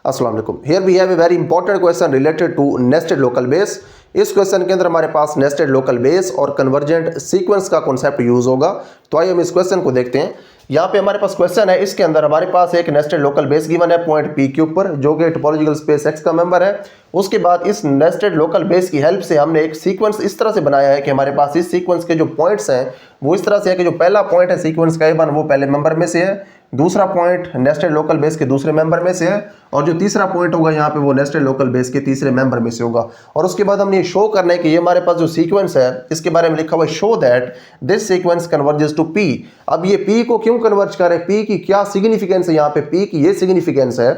अस्सलाम वालेकुम। Here we have a very important question related to nested local base. इस क्वेश्चन के अंदर हमारे पास नेस्टेड लोकल बेस और कन्वर्जेंट सीक्वेंस का कॉन्सेप्ट यूज होगा। तो आइए हम इस क्वेश्चन को देखते हैं। यहाँ पे हमारे पास क्वेश्चन है, इसके अंदर हमारे पास एक नेस्टेड लोकल बेस गिवन है पॉइंट पी के ऊपर, जो कि टोपोलॉजिकल स्पेस एक्स का मेंबर है। उसके बाद इस नेस्टेड लोकल बेस की हेल्प से हमने एक सीक्वेंस इस तरह से बनाया है कि हमारे पास इस सीक्वेंस के जो पॉइंट्स हैं वो इस तरह से है कि जो पहला पॉइंट है सीक्वेंस का A1 वो पहले मेंबर में से है, दूसरा पॉइंट नेस्टेड लोकल बेस के दूसरे मेंबर में से है, और जो तीसरा पॉइंट होगा यहाँ पे वो नेस्टेड लोकल बेस के तीसरे मेंबर में से होगा। और उसके बाद हमने ये शो करना है कि ये हमारे पास जो सीक्वेंस है इसके बारे में लिखा हुआ है show that this sequence converges to P. अब ये पी को क्यों कन्वर्ज करे, पी की क्या सिग्निफिकेंस है, यहाँ पे पी की ये सिग्निफिकेंस है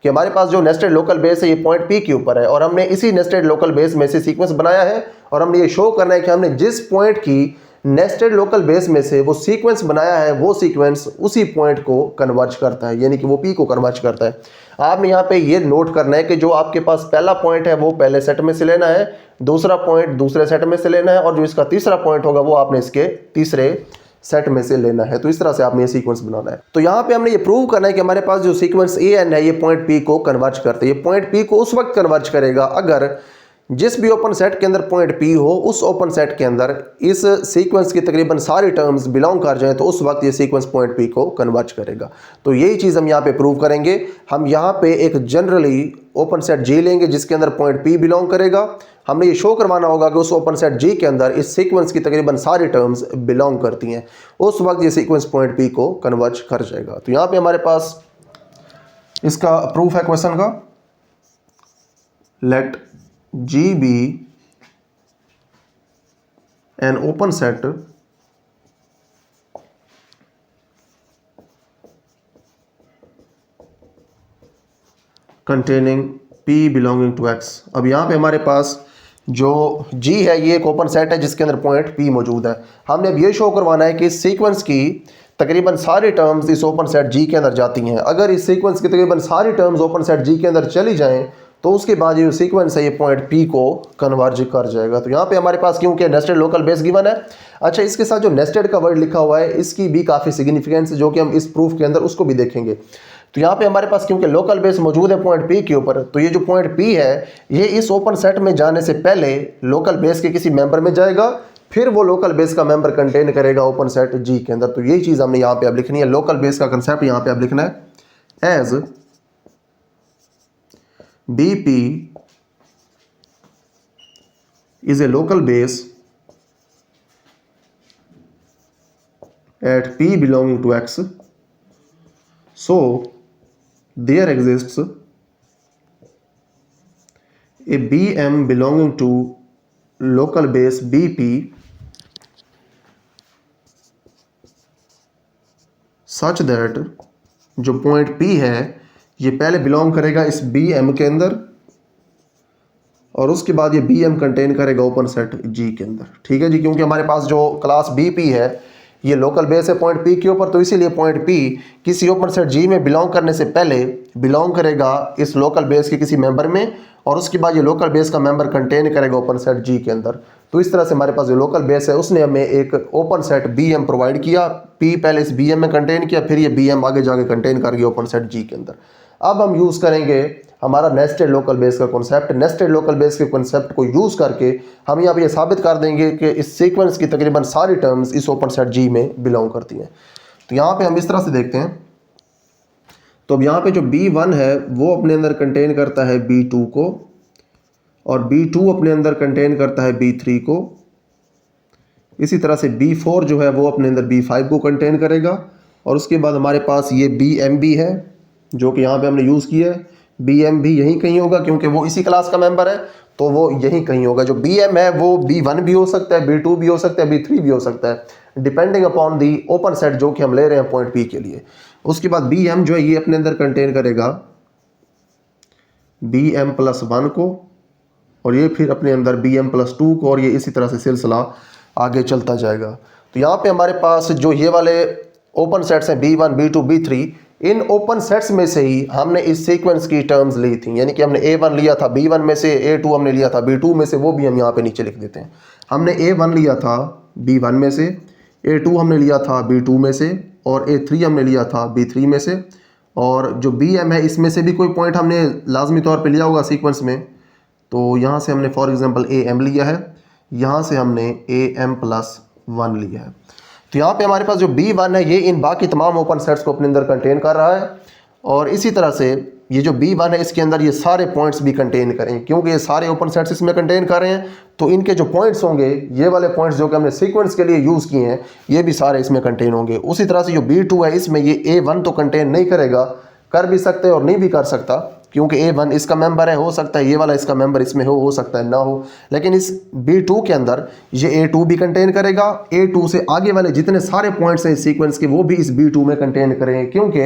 कि हमारे पास जो नेस्टेड लोकल बेस है ये पॉइंट पी के ऊपर है और हमने इसी नेस्टेड लोकल बेस में से सीक्वेंस बनाया है और हमने ये शो करना है कि हमने जिस पॉइंट की नेस्टेड लोकल बेस में से वो सीक्वेंस बनाया है वो सीक्वेंस उसी पॉइंट को कन्वर्ज करता है, यानी कि वो पी को कन्वर्ज करता है। आपने यहाँ पे ये नोट करना है कि जो आपके पास पहला पॉइंट है वो पहले सेट में से लेना है, दूसरा पॉइंट दूसरे सेट में से लेना है, और जो इसका तीसरा पॉइंट होगा वो आपने इसके तीसरे सेट में से लेना है। तो इस तरह से आपने ये सीक्वेंस बनाना है। तो यहाँ पे हमने ये प्रूव करना है कि हमारे पास जो सीक्वेंस AN है ये पॉइंट पी को कन्वर्ज करते हैं। ये पॉइंट पी को उस वक्त कन्वर्ज करेगा अगर जिस भी ओपन सेट के अंदर पॉइंट पी हो उस ओपन सेट के अंदर इस सीक्वेंस की तकरीबन सारी टर्म्स बिलोंग कर जाएं, तो उस वक्त ये सीक्वेंस पॉइंट पी को कन्वर्ज करेगा। तो यही चीज़ हम यहाँ पे प्रूव करेंगे। हम यहाँ पे एक जनरली ओपन सेट जी लेंगे जिसके अंदर पॉइंट पी बिलोंग करेगा। हमने ये शो करवाना होगा कि उस ओपन सेट जी के अंदर इस सीक्वेंस की तकरीबन सारी टर्म्स बिलोंग करती हैं, उस वक्त ये सीक्वेंस पॉइंट पी को कन्वर्ज कर जाएगा। तो यहाँ पे हमारे पास इसका प्रूफ है क्वेश्चन का, late G be an open set containing P belonging to X। अब यहाँ पे हमारे पास जो G है ये एक ओपन सेट है जिसके अंदर पॉइंट P मौजूद है। हमने अब ये शो करवाना है कि इस सीक्वेंस की तकरीबन सारी टर्म्स इस ओपन सेट G के अंदर जाती हैं। अगर इस सीक्वेंस की तकरीबन सारी टर्म्स ओपन सेट G के अंदर चली जाएं तो उसके बाद ये सीक्वेंस है ये पॉइंट P को कन्वर्ज कर जाएगा। तो यहाँ पे हमारे पास क्योंकि नेस्टेड लोकल बेस गिवन है, अच्छा इसके साथ जो नेस्टेड का वर्ड लिखा हुआ है इसकी भी काफ़ी सिग्निफिकेंस है जो कि हम इस प्रूफ के अंदर उसको भी देखेंगे। तो यहाँ पे हमारे पास क्योंकि लोकल बेस मौजूद है पॉइंट P के ऊपर, तो ये जो पॉइंट P है ये इस ओपन सेट में जाने से पहले लोकल बेस के किसी मेंबर में जाएगा, फिर वो लोकल बेस का मेंबर कंटेन करेगा ओपन सेट G के अंदर। तो यही चीज़ हमने यहाँ पे अब लिखनी है। लोकल बेस का कंसेप्ट यहाँ पे अब लिखना है as BP is a local base at P belonging to X, so there exists a BM belonging to local base BP such that जो पॉइंट P है ये पहले बिलोंग करेगा इस BM के अंदर और उसके बाद ये BM कंटेन करेगा ओपन सेट G के अंदर। ठीक है जी, क्योंकि हमारे पास जो क्लास BP है ये लोकल बेस है पॉइंट P के ऊपर, तो इसीलिए पॉइंट P किसी ओपन सेट G में बिलोंग करने से पहले बिलोंग करेगा इस लोकल बेस के किसी मेंबर में और उसके बाद ये लोकल बेस का मेंबर कंटेन करेगा ओपन सेट G के अंदर। तो इस तरह से हमारे पास जो लोकल बेस है उसने हमें एक ओपन सेट BM प्रोवाइड किया। P पहले इस BM में कंटेन किया, फिर ये BM आगे जाके कंटेन कर गया ओपन सेट G के अंदर। अब हम यूज़ करेंगे हमारा नेस्टेड लोकल बेस का कॉन्सेप्ट। नेस्टेड लोकल बेस के कॉन्सेप्ट को यूज़ करके हम यहाँ पे ये साबित कर देंगे कि इस सीक्वेंस की तकरीबन सारी टर्म्स इस ओपन सेट G में बिलोंग करती हैं। तो यहाँ पे हम इस तरह से देखते हैं। तो अब यहाँ पे जो B1 है वो अपने अंदर कंटेन करता है B2 को और B2 अपने अंदर कंटेन करता है B3 को। इसी तरह से B4 जो है वो अपने अंदर B5 को कंटेन करेगा और उसके बाद हमारे पास ये BM भी है जो कि यहाँ पे हमने यूज़ किया है। BM भी यहीं कहीं होगा क्योंकि वो इसी क्लास का मेंबर है, तो वो यहीं कहीं होगा। जो BM है वो B1 भी हो सकता है, B2 भी हो सकता है, B3 भी हो सकता है, depending upon the open set जो कि हम ले रहे हैं पॉइंट P के लिए। उसके बाद BM जो है ये अपने अंदर कंटेन करेगा BM+1 को और ये फिर अपने अंदर BM+2 को और ये इसी तरह से सिलसिला आगे चलता जाएगा। तो यहाँ पे हमारे पास जो ये वाले ओपन सेट्स हैं B1, B2, B3, in open sets में से ही हमने इस सीक्वेंस की टर्म्स ली थी, यानी कि हमने A1 लिया था B1 में से, A2 हमने लिया था B2 में से, वो भी हम यहाँ पे नीचे लिख देते हैं। हमने A1 लिया था B1 में से, A2 हमने लिया था B2 में से और A3 हमने लिया था B3 में से और जो बी एम है इसमें से भी कोई पॉइंट हमने लाजमी तौर पे लिया होगा सीक्वेंस में। तो यहाँ से हमने फॉर एग्जांपल ए एम लिया है, यहाँ से हमने ए एम प्लस 1 लिया है। तो यहाँ पे हमारे पास जो बी वन है ये इन बाकी तमाम ओपन सेट्स को अपने अंदर कंटेन कर रहा है, और इसी तरह से ये जो बी वन है इसके अंदर ये सारे पॉइंट्स भी कंटेन करेंगे, क्योंकि ये सारे ओपन सेट्स इसमें कंटेन कर रहे हैं। तो इनके जो पॉइंट्स होंगे, ये वाले पॉइंट्स जो कि हमने सीक्वेंस के लिए यूज़ किए हैं, ये भी सारे इसमें कंटेन होंगे। उसी तरह से जो बी टू है इसमें ये ए वन तो कंटेन नहीं करेगा, कर भी सकते हैं और नहीं भी कर सकता, क्योंकि ए वन इसका मेंबर है, हो सकता है ये वाला इसका मेंबर इसमें हो सकता है ना हो। लेकिन इस बी टू के अंदर ये ए टू भी कंटेन करेगा, ए टू से आगे वाले जितने सारे पॉइंट्स हैं इस सीक्वेंस के वो भी इस बी टू में कंटेन करेंगे, क्योंकि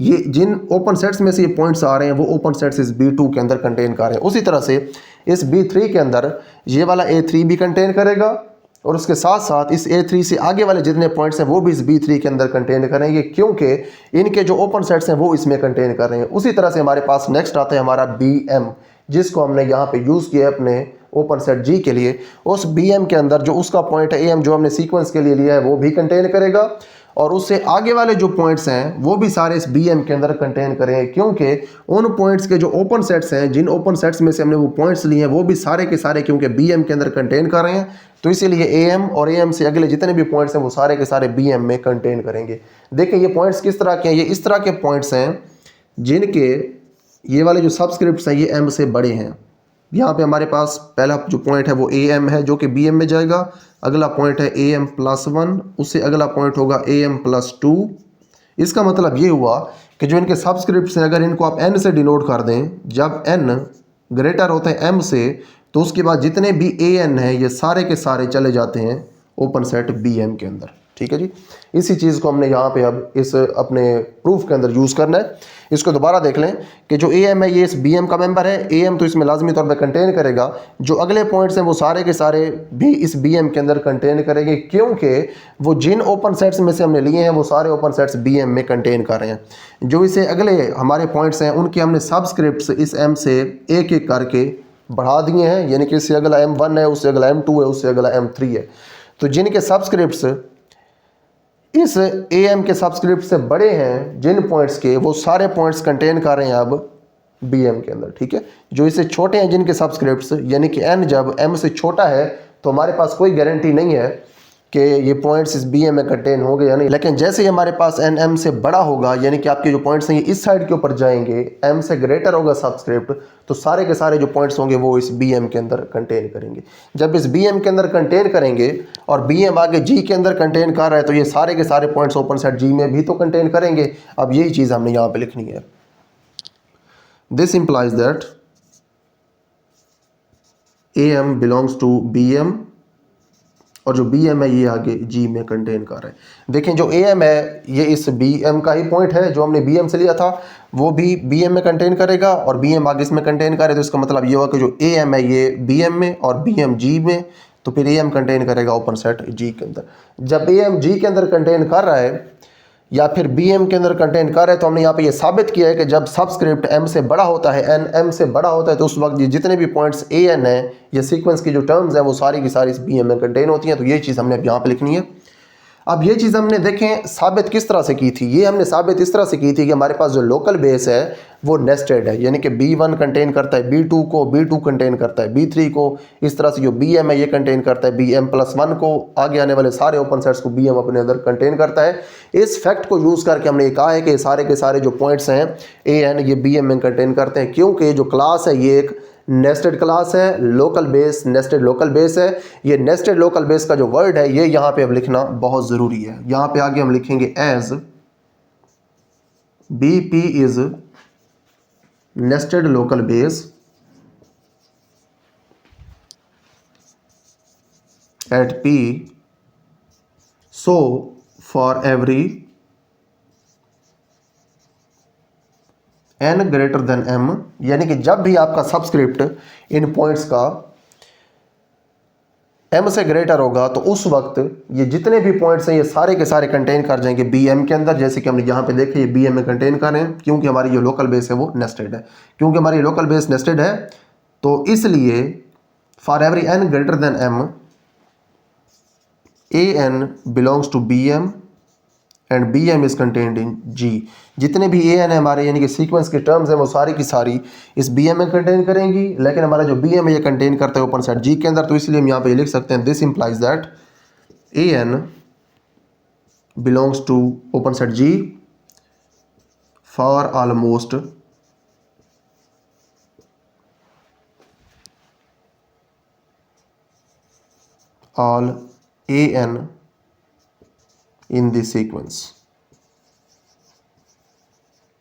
ये जिन ओपन सेट्स में से ये पॉइंट्स आ रहे हैं वो ओपन सेट्स इस बी टू के अंदर कंटेन कर रहे हैं। उसी तरह से इस बी थ्री के अंदर ये वाला ए थ्री भी कंटेन करेगा, और उसके साथ साथ इस A3 से आगे वाले जितने पॉइंट्स हैं वो भी इस B3 के अंदर कंटेन करेंगे, क्योंकि इनके जो ओपन सेट्स हैं वो इसमें कंटेन कर रहे हैं। उसी तरह से हमारे पास नेक्स्ट आता है हमारा BM, जिसको हमने यहाँ पे यूज़ किया है अपने ओपन सेट G के लिए। उस BM के अंदर जो उसका पॉइंट है AM जो हमने सीक्वेंस के लिए लिया है वो भी कंटेन करेगा, और उससे आगे वाले जो पॉइंट्स हैं वो भी सारे इस BM के अंदर कंटेन करेंगे, क्योंकि उन पॉइंट्स के जो ओपन सेट्स हैं, जिन ओपन सेट्स में से हमने वो पॉइंट्स लिए हैं वो भी सारे के सारे क्योंकि BM के अंदर कंटेन कर रहे हैं, तो इसीलिए AM और AM से अगले जितने भी पॉइंट्स हैं वो सारे के सारे BM में कंटेन करेंगे। देखिए ये पॉइंट्स किस तरह के हैं, ये इस तरह के पॉइंट्स हैं जिनके ये वाले जो सबस्क्रिप्ट्स हैं ये M से बड़े हैं। यहाँ पे हमारे पास पहला जो पॉइंट है वो AM है जो कि BM में जाएगा, अगला पॉइंट है AM प्लस 1, उससे अगला पॉइंट होगा AM प्लस 2। इसका मतलब ये हुआ कि जो इनके सबस्क्रिप्ट्स हैं अगर इनको आप N से डिनोट कर दें, जब N ग्रेटर होता है M से, तो उसके बाद जितने भी AN हैं ये सारे के सारे चले जाते हैं ओपन सेट BM के अंदर। ठीक है जी, इसी चीज़ को हमने यहाँ पे अब इस अपने प्रूफ के अंदर यूज़ करना है। इसको दोबारा देख लें कि जो AM है ये इस BM का मेंबर है, AM तो इसमें लाजमी तौर पे कंटेन करेगा, जो अगले पॉइंट्स हैं वो सारे के सारे भी इस BM के अंदर कंटेन करेंगे, क्योंकि वो जिन ओपन सेट्स में से हमने लिए हैं वो सारे ओपन सेट्स BM में कंटेन कर रहे हैं। जो इसे अगले हमारे पॉइंट्स हैं उनके हमने सबस्क्रिप्ट्स इस M से एक एक करके बढ़ा दिए हैं, यानी कि इससे अगला M1 है, उससे अगला M2 है, उससे अगला M3 है। तो जिनके सबस्क्रिप्ट्स इस AM के सब्सक्रिप्ट से बड़े हैं जिन पॉइंट्स के, वो सारे पॉइंट्स कंटेन कर रहे हैं अब BM के अंदर। ठीक है, जो इससे छोटे हैं जिनके सब्सक्रिप्ट्स, यानी कि N जब M से छोटा है तो हमारे पास कोई गारंटी नहीं है कि ये पॉइंट्स इस BM में कंटेन होंगे या नहीं, लेकिन जैसे ही हमारे पास N M से बड़ा होगा, यानी कि आपके जो पॉइंट्स हैं ये इस साइड के ऊपर जाएंगे, M से ग्रेटर होगा सब्सक्रिप्ट, तो सारे के सारे जो पॉइंट्स होंगे वो इस BM के अंदर कंटेन करेंगे। जब इस BM के अंदर कंटेन करेंगे और BM आगे G के अंदर कंटेन कर रहा है, तो ये सारे के सारे पॉइंट्स ओपन सेट G में भी तो कंटेन करेंगे। अब यही चीज़ हमने यहाँ पे लिखनी है। This implies that AM belongs to BM, और जो BM है ये आगे G में कंटेन कर रहा है। देखें जो AM है ये इस BM का ही पॉइंट है, जो हमने BM से लिया था वो भी BM में कंटेन करेगा, और BM आगे इसमें कंटेन करे, तो इसका मतलब ये हुआ कि जो AM है ये BM में और BM G में, तो फिर AM कंटेन करेगा ओपन सेट G के अंदर। जब AM G के अंदर कंटेन कर रहा है या फिर BM के अंदर कंटेन कर रहा है, तो हमने यहाँ पे ये साबित किया है कि जब सबस्क्रिप्ट M से बड़ा होता है, N M से बड़ा होता है, तो उस वक्त ये जितने भी पॉइंट्स AN है, ये सीक्वेंस की जो टर्म्स हैं वो सारी की सारी इस BM में कंटेन होती हैं। तो ये चीज़ हमने अब यहाँ पे लिखनी है। अब ये चीज़ हमने देखें साबित किस तरह से की थी। ये हमने साबित इस तरह से की थी कि हमारे पास जो लोकल बेस है वो नेस्टेड है, यानी कि B1 कंटेन करता है B2 को, B2 कंटेन करता है B3 को, इस तरह से जो BM है ये कंटेन करता है BM प्लस 1 को, आगे आने वाले सारे ओपन सेट्स को BM अपने अंदर कंटेन करता है। इस फैक्ट को यूज़ करके हमने ये कहा है कि सारे के सारे जो पॉइंट्स हैं AN ये BM में कंटेन करते हैं, क्योंकि जो क्लास है ये एक नेस्टेड क्लास है, local base, nested local base है। ये नेस्टेड लोकल बेस का जो वर्ड है ये यहाँ पे अब लिखना बहुत ज़रूरी है। यहाँ पे आगे हम लिखेंगे as BP is nested local base at P, so for every N greater than M, यानी कि जब भी आपका सबस्क्रिप्ट इन पॉइंट्स का M से ग्रेटर होगा तो उस वक्त ये जितने भी पॉइंट्स हैं ये सारे के सारे कंटेन कर जाएंगे BM के अंदर। जैसे कि हमने यहाँ पे देखे ये BM में कंटेन कर रहे हैं, क्योंकि हमारी जो लोकल बेस है वो नेस्टेड है। क्योंकि हमारी लोकल बेस नेस्टेड है तो इसलिए for every N greater than M, AN belongs to BM and B M is contained in G. जितने भी ए एन है हमारे यानी कि सीक्वेंस की टर्म्स हैं वो सारी की सारी इस बी एम में कंटेन करेंगी, लेकिन हमारा जो बी एम है ये कंटेन करता है ओपन सेट जी के अंदर, तो इसलिए हम यहाँ पे लिख सकते हैं this implies that a n belongs to open set G for almost all a n in this sequence.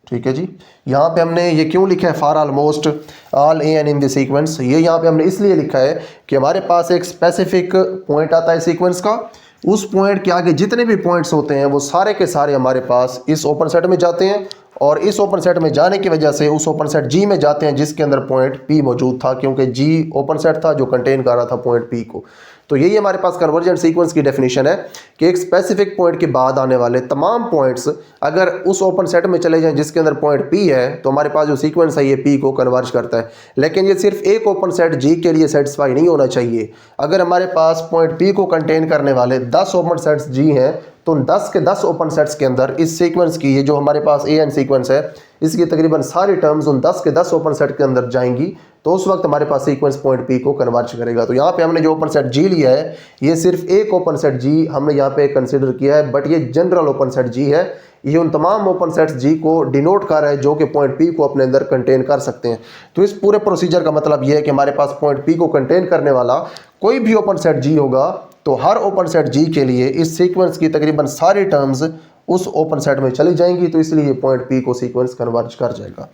ठीक है जी। यहाँ पे हमने ये क्यों लिखा है for almost all a n in the sequence, ये यहाँ पे हमने इसलिए लिखा है कि हमारे पास एक स्पेसिफिक पॉइंट आता है सीक्वेंस का, उस पॉइंट के आगे जितने भी पॉइंट्स होते हैं वो सारे के सारे हमारे पास इस ओपन सेट में जाते हैं, और इस ओपन सेट में जाने की वजह से उस ओपन सेट जी में जाते हैं जिसके अंदर पॉइंट पी मौजूद था, क्योंकि जी ओपन सेट था जो कंटेन कर रहा था पॉइंट पी को। तो यही हमारे पास कन्वर्जेंट सीक्वेंस की डेफिनेशन है कि एक स्पेसिफिक पॉइंट के बाद आने वाले तमाम पॉइंट्स अगर उस ओपन सेट में चले जाएं जिसके अंदर पॉइंट पी है तो हमारे पास जो सीक्वेंस है ये पी को कन्वर्ज करता है। लेकिन ये सिर्फ एक ओपन सेट जी के लिए सेटिस्फाई नहीं होना चाहिए। अगर हमारे पास पॉइंट पी को कंटेन करने वाले 10 ओपन सेट्स जी हैं तो 10 के 10 ओपन सेट्स के अंदर इस सीक्वेंस की, ये जो हमारे पास ए एन सीक्वेंस है, इसकी तकरीबन सारी टर्म्स उन 10 के 10 ओपन सेट के अंदर जाएंगी, तो उस वक्त हमारे पास सीक्वेंस पॉइंट पी को कन्वर्ज करेगा। तो यहाँ पे हमने जो ओपन सेट जी लिया है ये सिर्फ एक ओपन सेट जी हमने यहाँ पे कंसिडर किया है, बट ये जनरल ओपन सेट जी है। ये उन तमाम ओपन सेट्स जी को डिनोट कर रहा है जो कि पॉइंट पी को अपने अंदर कंटेन कर सकते हैं। तो इस पूरे प्रोसीजर का मतलब ये है कि हमारे पास पॉइंट पी को कंटेन करने वाला कोई भी ओपन सेट जी होगा तो हर ओपन सेट जी के लिए इस सीक्वेंस की तकरीबन सारी टर्म्स उस ओपन सेट में चली जाएंगी, तो इसलिए ये पॉइंट पी को सीक्वेंस कन्वर्ज कर जाएगा।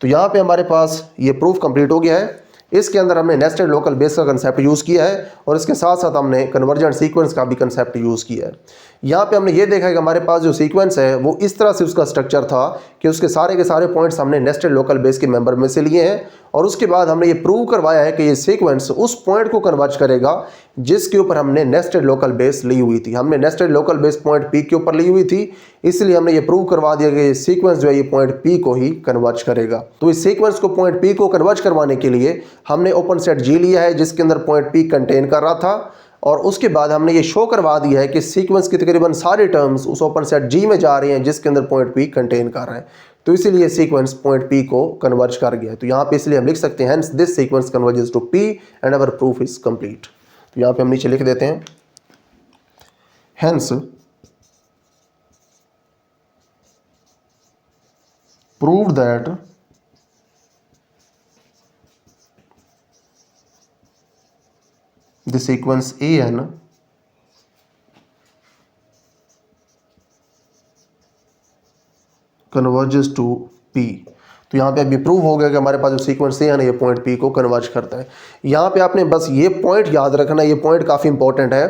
तो यहाँ पे हमारे पास ये प्रूफ कंप्लीट हो गया है। इसके अंदर हमने नेस्टेड लोकल बेस का कंसेप्ट यूज़ किया है और इसके साथ साथ हमने कन्वर्जेंट सीक्वेंस का भी कंसेप्ट यूज़ किया है। यहाँ पे हमने ये देखा है कि हमारे पास जो सीक्वेंस है वो इस तरह से उसका स्ट्रक्चर था कि उसके सारे के सारे पॉइंट्स हमने नेस्टेड लोकल बेस के मेंबर में से लिए हैं, और उसके बाद हमने ये प्रूव करवाया है कि ये सीक्वेंस उस पॉइंट को कन्वर्ज करेगा जिसके ऊपर हमने नेस्टेड लोकल बेस ली हुई थी। हमने nested local base point P के ऊपर ली हुई थी, इसलिए हमने ये प्रूव करवा दिया कि ये सीक्वेंस जो है ये पॉइंट पी को ही कन्वर्ज करेगा। तो इस सीक्वेंस को पॉइंट पी को कन्वर्ज करवाने के लिए हमने ओपन सेट जी लिया है जिसके अंदर पॉइंट पी कंटेन कर रहा था, और उसके बाद हमने ये शो करवा दिया है कि सीक्वेंस की तकरीबन सारी टर्म्स उस ओपन सेट जी में जा रही हैं जिसके अंदर पॉइंट पी कंटेन कर रहा है, तो इसीलिए सीक्वेंस पॉइंट पी को कन्वर्ज कर गया है। तो यहाँ पे इसलिए हम लिख सकते हैं hence this sequence converges to P and our proof is complete. तो यहाँ पे हम नीचे लिख देते हैं hence prove that the sequence an converges to p। तो यहाँ पे अभी प्रूव हो गया कि हमारे पास जो सीक्वेंस है ना ये पॉइंट पी को कन्वर्ज करता है। यहाँ पे आपने बस ये पॉइंट याद रखना, ये पॉइंट काफ़ी इंपॉर्टेंट है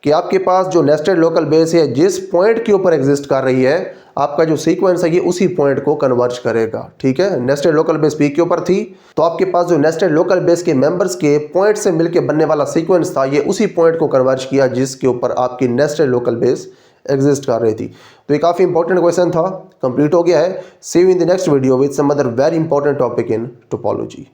कि आपके पास जो नेस्टेड लोकल बेस है जिस पॉइंट के ऊपर एग्जिस्ट कर रही है आपका जो सीक्वेंस है ये उसी पॉइंट को कन्वर्ज करेगा। ठीक है, नेस्टेड लोकल बेस पी के ऊपर थी तो आपके पास जो नेस्टेड लोकल बेस के मेंबर्स के पॉइंट से मिलकर बनने वाला सीक्वेंस था ये उसी पॉइंट को कन्वर्ज किया जिसके ऊपर आपकी नेस्टेड लोकल बेस एग्जिस्ट कर रही थी। तो ये काफ़ी इंपॉर्टेंट क्वेश्चन था, कंप्लीट हो गया है। See you in the next video with some other very important topic in topology.